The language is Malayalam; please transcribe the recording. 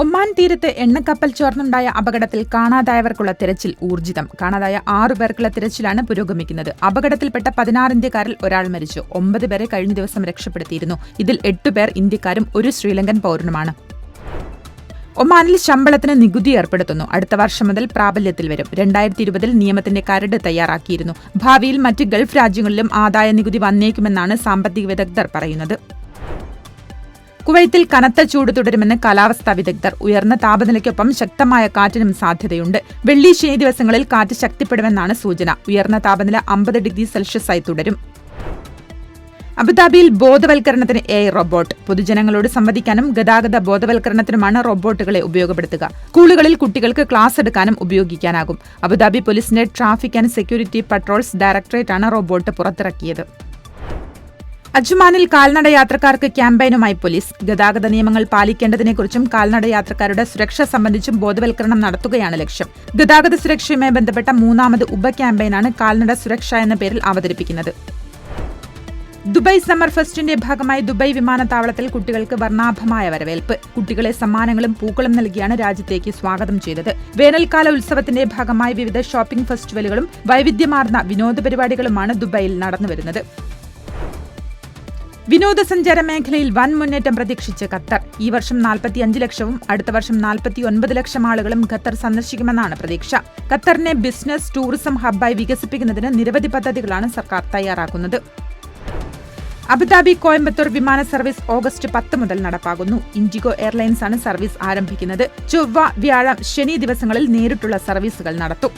ഒമാൻ തീരത്ത് എണ്ണക്കപ്പൽ ചോർന്നുണ്ടായ അപകടത്തിൽ കാണാതായവർക്കുള്ള തിരച്ചിൽ ഊർജിതം. കാണാതായ 6 പേർക്കുള്ള തിരച്ചിലാണ് പുരോഗമിക്കുന്നത്. അപകടത്തിൽപ്പെട്ട 16 ഇന്ത്യക്കാരിൽ ഒരാൾ മരിച്ചു. 9 പേരെ കഴിഞ്ഞ ദിവസം രക്ഷപ്പെടുത്തിയിരുന്നു. ഇതിൽ 8 പേർ ഇന്ത്യക്കാരും 1 ശ്രീലങ്കൻ പൗരനുമാണ്. ഒമാനിൽ ശമ്പളത്തിന് നികുതി ഏർപ്പെടുത്തുന്നു. അടുത്ത വർഷം മുതൽ പ്രാബല്യത്തിൽ വരും. 2020 നിയമത്തിന്റെ കരട് തയ്യാറാക്കിയിരുന്നു. ഭാവിയിൽ മറ്റ് ഗൾഫ് രാജ്യങ്ങളിലും ആദായ നികുതി വന്നേക്കുമെന്നാണ് സാമ്പത്തിക വിദഗ്ധർ പറയുന്നത്. കുവൈത്തിൽ കനത്ത ചൂട് തുടരുമെന്ന് കാലാവസ്ഥാ വിദഗ്ധർ. ഉയർന്ന താപനിലയ്ക്കൊപ്പം ശക്തമായ കാറ്റിനും സാധ്യതയുണ്ട്. വെള്ളി ശനി ദിവസങ്ങളിൽ കാറ്റ് ശക്തിപ്പെടുമെന്നാണ് സൂചന. ഉയർന്ന താപനില 50 ഡിഗ്രി സെൽഷ്യസായി തുടരും. അബുദാബിയിൽ ബോധവൽക്കരണത്തിന് AI റോബോട്ട്. പൊതുജനങ്ങളോട് സംവദിക്കാനും ഗതാഗത ബോധവൽക്കരണത്തിനുമാണ് റോബോട്ടുകളെ ഉപയോഗപ്പെടുത്തുക. സ്കൂളുകളിൽ കുട്ടികൾക്ക് ക്ലാസ് എടുക്കാനും ഉപയോഗിക്കാനാകും. അബുദാബി പോലീസിന്റെ ട്രാഫിക് ആൻഡ് സെക്യൂരിറ്റി പട്രോൾസ് ഡയറക്ടറേറ്റാണ് റോബോട്ട് പുറത്തിറക്കിയത്. അജ്മാനിൽ കാൽനട യാത്രക്കാർക്ക് ക്യാമ്പയിനുമായി പോലീസ്. ഗതാഗത നിയമങ്ങൾ പാലിക്കേണ്ടതിനെക്കുറിച്ചും കാൽനട യാത്രക്കാരുടെ സുരക്ഷ സംബന്ധിച്ചും ബോധവൽക്കരണം നടത്തുകയാണ് ലക്ഷ്യം. ഗതാഗത സുരക്ഷയുമായി ബന്ധപ്പെട്ട 3ാമത് ഉപ ക്യാമ്പയിനാണ് കാൽനട സുരക്ഷ എന്ന പേരിൽ അവതരിപ്പിക്കുന്നത്. ദുബായ് സമ്മർ ഫെസ്റ്റിന്റെ ഭാഗമായി ദുബായ് വിമാനത്താവളത്തിൽ കുട്ടികൾക്ക് വർണ്ണാഭമായ വരവേൽപ്പ്. കുട്ടികളെ സമ്മാനങ്ങളും പൂക്കളും നൽകിയാണ് രാജ്യത്തേക്ക് സ്വാഗതം ചെയ്തത്. വേനൽക്കാല ഉത്സവത്തിന്റെ ഭാഗമായി വിവിധ ഷോപ്പിംഗ് ഫെസ്റ്റിവലുകളും വൈവിധ്യമാർന്ന വിനോദ പരിപാടികളുമാണ് ദുബായിൽ നടന്നുവരുന്നത്. വിനോദസഞ്ചാര മേഖലയിൽ വൻ മുന്നേറ്റം പ്രതീക്ഷിച്ച് ഖത്തർ. ഈ വർഷം 45 ലക്ഷവും അടുത്ത വർഷം 49 ലക്ഷം ആളുകളും ഖത്തർ സന്ദർശിക്കുമെന്നാണ് പ്രതീക്ഷ. ഖത്തറിനെ ബിസിനസ് ടൂറിസം ഹബ്ബായി വികസിപ്പിക്കുന്നതിന് നിരവധി പദ്ധതികളാണ് സർക്കാർ തയ്യാറാക്കുന്നത്. അബുദാബി കോയമ്പത്തൂർ വിമാന സർവീസ് ഓഗസ്റ്റ് 10 മുതൽ നടപ്പാകുന്നു. ഇൻഡിഗോ എയർലൈൻസാണ് സർവീസ് ആരംഭിക്കുന്നത്. ചൊവ്വ, വ്യാഴം, ശനി ദിവസങ്ങളിൽ നേരിട്ടുള്ള സർവീസുകൾ നടത്തും.